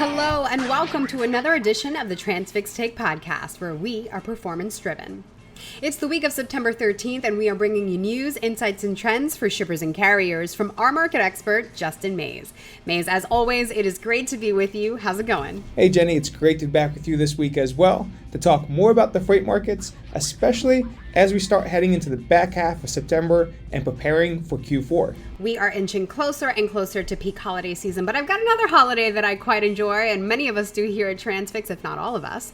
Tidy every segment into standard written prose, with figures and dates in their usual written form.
Hello and welcome to another edition of the Transfix Take podcast, where we are performance driven. It's the week of September 13th, and we are bringing you news, insights, and trends for shippers and carriers from our market expert, Justin Mays. Mays, as always, it is great to be with you. How's it going? Hey, Jenny, it's great to be back with you this week as well to talk more about the freight markets, especially as we start heading into the back half of September and preparing for Q4. We are inching closer and closer to peak holiday season, but I've got another holiday that I quite enjoy, and many of us do here at Transfix, if not all of us.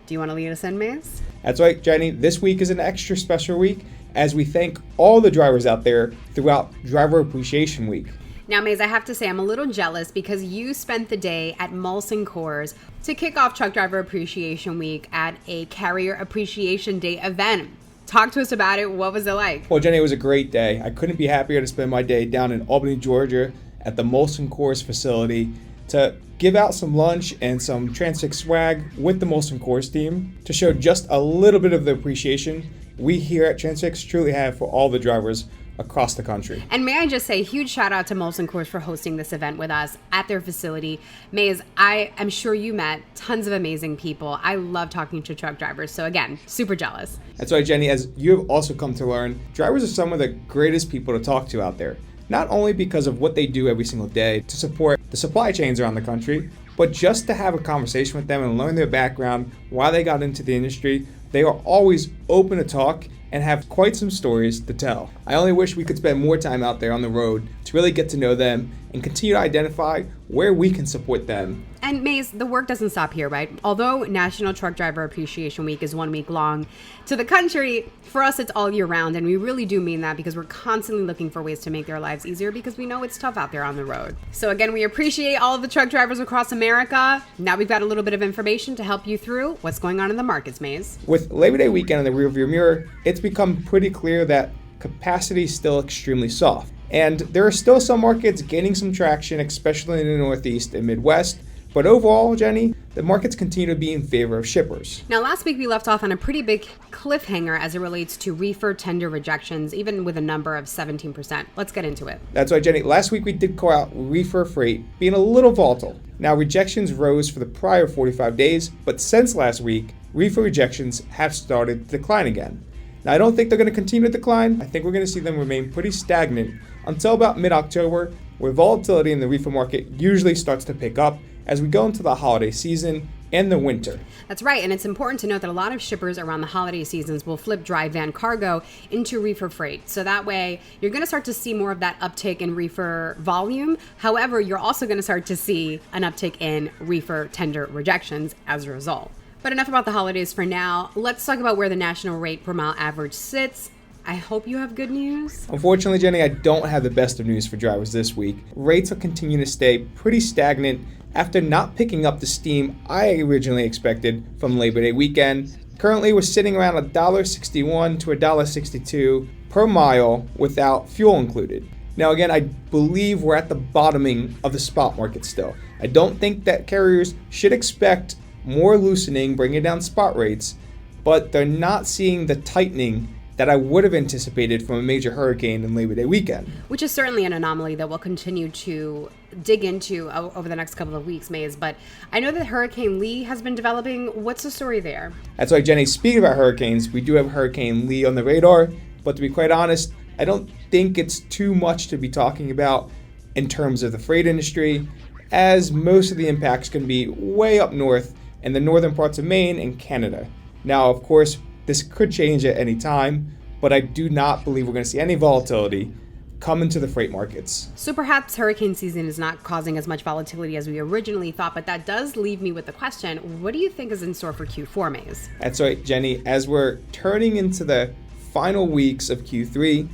Do you want to lead us in, Mays? That's right, Jenny. This week is an extra special week as we thank all the drivers out there throughout Driver Appreciation Week. Now, Mays, I have to say I'm a little jealous because you spent the day at Molson Coors to kick off Truck Driver Appreciation Week at a Carrier Appreciation Day event. Talk to us about it. What was it like? Well, Jenny, it was a great day. I couldn't be happier to spend my day down in Albany, Georgia at the Molson Coors facility to give out some lunch and some Transfix swag with the Molson Coors team to show just a little bit of the appreciation we here at Transfix truly have for all the drivers across the country. And may I just say, huge shout out to Molson Coors for hosting this event with us at their facility. Mays, I am sure you met tons of amazing people. I love talking to truck drivers. So again, super jealous. That's right, Jenny. As you have also come to learn, drivers are some of the greatest people to talk to out there. Not only because of what they do every single day to support the supply chains around the country, but just to have a conversation with them and learn their background, why they got into the industry. They are always open to talk and have quite some stories to tell. I only wish we could spend more time out there on the road to really get to know them and continue to identify where we can support them. And Mays, the work doesn't stop here, right? Although National Truck Driver Appreciation Week is 1 week long, to the country, for us it's all year round, and we really do mean that because we're constantly looking for ways to make their lives easier because we know it's tough out there on the road. So again, we appreciate all of the truck drivers across America. Now we've got a little bit of information to help you through what's going on in the markets, Mays. With Labor Day weekend in the rearview mirror, it's become pretty clear that capacity is still extremely soft. And there are still some markets gaining some traction, especially in the Northeast and Midwest. But overall, Jenny, the markets continue to be in favor of shippers. Now, last week we left off on a pretty big cliffhanger as it relates to reefer tender rejections, even with a number of 17%. Let's get into it. That's right, Jenny. Last week we did call out reefer freight being a little volatile. Now, rejections rose for the prior 45 days, but since last week, reefer rejections have started to decline again. Now, I don't think they're going to continue to decline. I think we're going to see them remain pretty stagnant until about mid-October, where volatility in the reefer market usually starts to pick up as we go into the holiday season and the winter. That's right, and it's important to note that a lot of shippers around the holiday seasons will flip dry van cargo into reefer freight. So that way, you're going to start to see more of that uptick in reefer volume. However, you're also going to start to see an uptick in reefer tender rejections as a result. But enough about the holidays for now. Let's talk about where the national rate per mile average sits. I hope you have good news. Unfortunately, Jenny, I don't have the best of news for drivers this week. Rates will continue to stay pretty stagnant after not picking up the steam I originally expected from Labor Day weekend. Currently, we're sitting around $1.61 to $1.62 per mile without fuel included. Now, again, I believe we're at the bottoming of the spot market still. I don't think that carriers should expect more loosening, bringing down spot rates, but they're not seeing the tightening that I would have anticipated from a major hurricane in Labor Day weekend. Which is certainly an anomaly that we'll continue to dig into over the next couple of weeks, Mays. But I know that Hurricane Lee has been developing. What's the story there? That's right, Jenny. Speaking about hurricanes, we do have Hurricane Lee on the radar, but to be quite honest, I don't think it's too much to be talking about in terms of the freight industry, as most of the impacts can be way up north in the northern parts of Maine and Canada. Now, of course, this could change at any time, but I do not believe we're going to see any volatility come into the freight markets. So perhaps hurricane season is not causing as much volatility as we originally thought, but that does leave me with the question, what do you think is in store for Q4, Mays? That's right, Jenny. As we're turning into the final weeks of Q3,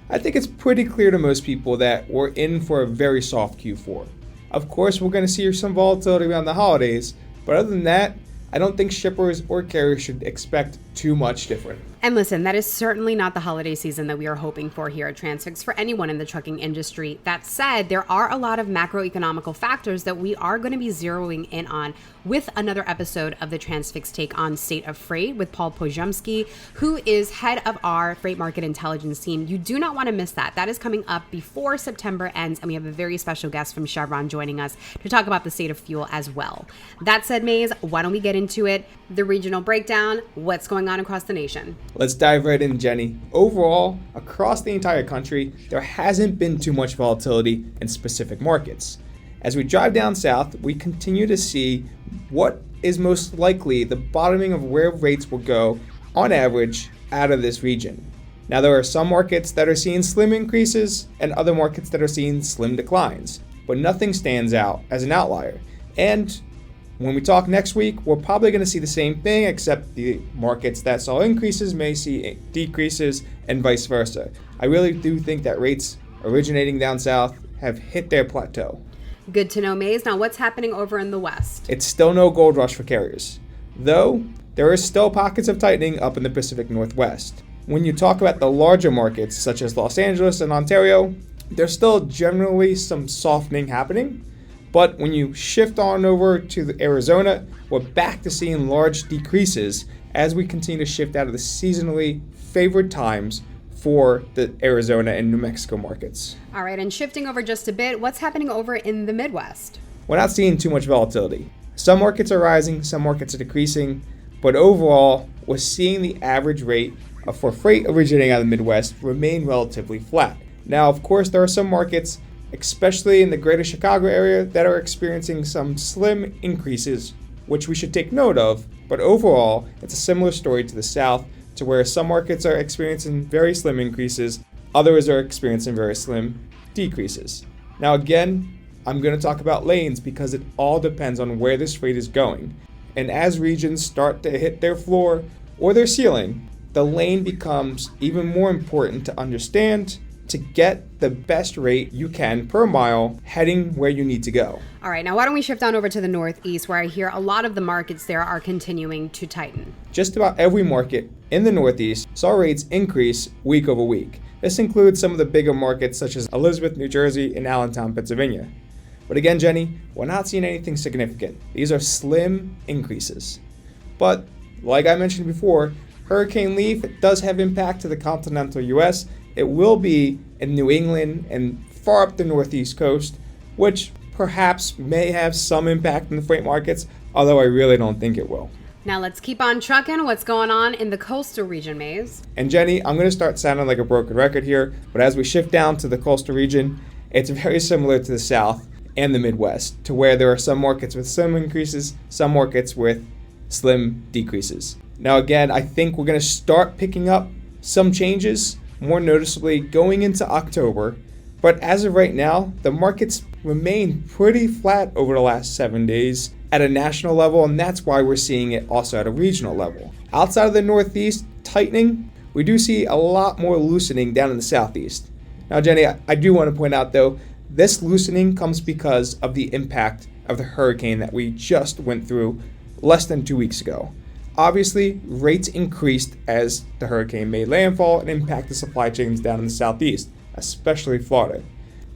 I think it's pretty clear to most people that we're in for a very soft Q4. Of course, we're going to see some volatility around the holidays, but other than that, I don't think shippers or carriers should expect too much different. And listen, that is certainly not the holiday season that we are hoping for here at Transfix for anyone in the trucking industry. That said, there are a lot of macroeconomical factors that we are going to be zeroing in on with another episode of the Transfix Take on State of Freight with Paul Pojemski, who is head of our freight market intelligence team. You do not want to miss that. That is coming up before September ends, and we have a very special guest from Chevron joining us to talk about the state of fuel as well. That said, Maze, why don't we get into it? The regional breakdown, what's going on across the nation? Let's dive right in, Jenny. Overall, across the entire country, there hasn't been too much volatility in specific markets. As we drive down south, we continue to see what is most likely the bottoming of where rates will go on average out of this region. Now, there are some markets that are seeing slim increases and other markets that are seeing slim declines, but nothing stands out as an outlier. And when we talk next week, we're probably going to see the same thing, except the markets that saw increases may see decreases and vice versa. I really do think that rates originating down south have hit their plateau. Good to know, Maze. Now, what's happening over in the West? It's still no gold rush for carriers, though there are still pockets of tightening up in the Pacific Northwest. When you talk about the larger markets, such as Los Angeles and Ontario, there's still generally some softening happening. But when you shift on over to Arizona, we're back to seeing large decreases as we continue to shift out of the seasonally favored times for the Arizona and New Mexico markets. All right, and shifting over just a bit, what's happening over in the Midwest? We're not seeing too much volatility. Some markets are rising, some markets are decreasing, but overall, we're seeing the average rate for freight originating out of the Midwest remain relatively flat. Now, of course, there are some markets, especially in the greater Chicago area, that are experiencing some slim increases, which we should take note of. But overall, it's a similar story to the South, to where some markets are experiencing very slim increases, others are experiencing very slim decreases. Now again, I'm going to talk about lanes because it all depends on where this freight is going. And as regions start to hit their floor or their ceiling, the lane becomes even more important to understand to get the best rate you can per mile heading where you need to go. All right, now why don't we shift on over to the Northeast, where I hear a lot of the markets there are continuing to tighten. Just about every market in the Northeast saw rates increase week over week. This includes some of the bigger markets such as Elizabeth, New Jersey, and Allentown, Pennsylvania. But again, Jenny, we're not seeing anything significant. These are slim increases. But like I mentioned before, Hurricane Leaf does have impact to the continental U.S. It will be in New England and far up the Northeast coast, which perhaps may have some impact in the freight markets, although I really don't think it will. Now let's keep on trucking. What's going on in the coastal region, Maze? And Jenny, I'm going to start sounding like a broken record here, but as we shift down to the coastal region, it's very similar to the South and the Midwest, to where there are some markets with slim increases, some markets with slim decreases. Now again, I think we're going to start picking up some changes, more noticeably going into October. But as of right now, the markets remain pretty flat over the last 7 days at a national level, and that's why we're seeing it also at a regional level. Outside of the Northeast tightening, we do see a lot more loosening down in the Southeast. Now, Jenny, I do want to point out, though, this loosening comes because of the impact of the hurricane that we just went through less than 2 weeks ago. Obviously, rates increased as the hurricane made landfall and impacted supply chains down in the Southeast, especially Florida.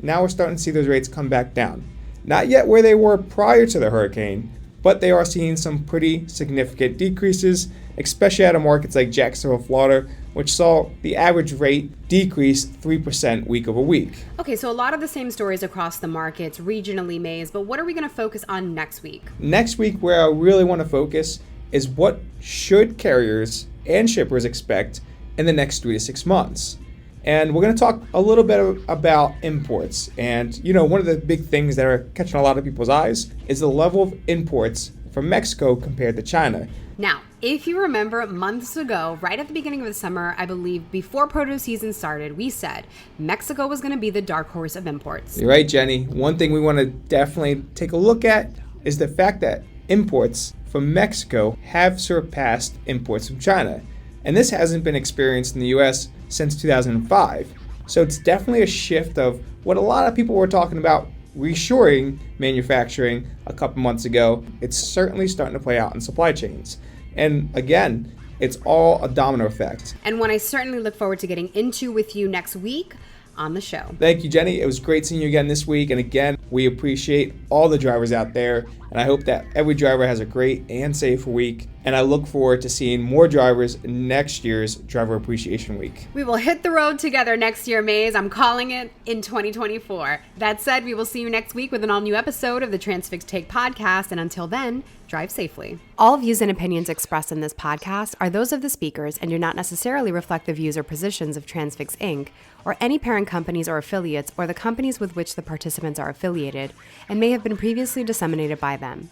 Now we're starting to see those rates come back down. Not yet where they were prior to the hurricane, but they are seeing some pretty significant decreases, especially out of markets like Jacksonville, Florida, which saw the average rate decrease 3% week over week. Okay, so a lot of the same stories across the markets, regionally, Maze, but what are we going to focus on next week? Next week, where I really want to focus is what should carriers and shippers expect in the next 3 to 6 months. And we're going to talk a little bit about imports. And, one of the big things that are catching a lot of people's eyes is the level of imports from Mexico compared to China. Now, if you remember months ago, right at the beginning of the summer, I believe before produce season started, we said Mexico was going to be the dark horse of imports. You're right, Jenny. One thing we want to definitely take a look at is the fact that imports from Mexico have surpassed imports from China. And this hasn't been experienced in the U.S. since 2005. So it's definitely a shift of what a lot of people were talking about reshoring manufacturing a couple months ago. It's certainly starting to play out in supply chains. And again, It's all a domino effect. And one I certainly look forward to getting into with you next week on the show. Thank you, Jenny. It was great seeing you again this week. And again, we appreciate all the drivers out there. And I hope that every driver has a great and safe week. And I look forward to seeing more drivers next year's Driver Appreciation Week. We will hit the road together next year, Maze. I'm calling it in 2024. That said, we will see you next week with an all-new episode of the Transfix Take podcast. And until then, drive safely. All views and opinions expressed in this podcast are those of the speakers and do not necessarily reflect the views or positions of Transfix Inc., or any parent companies or affiliates, or the companies with which the participants are affiliated, and may have been previously disseminated by them.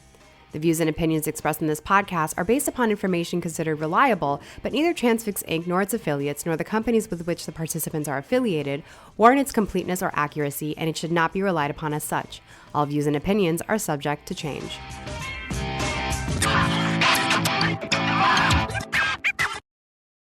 The views and opinions expressed in this podcast are based upon information considered reliable, but neither Transfix Inc. nor its affiliates nor the companies with which the participants are affiliated warrant its completeness or accuracy, and it should not be relied upon as such. All views and opinions are subject to change.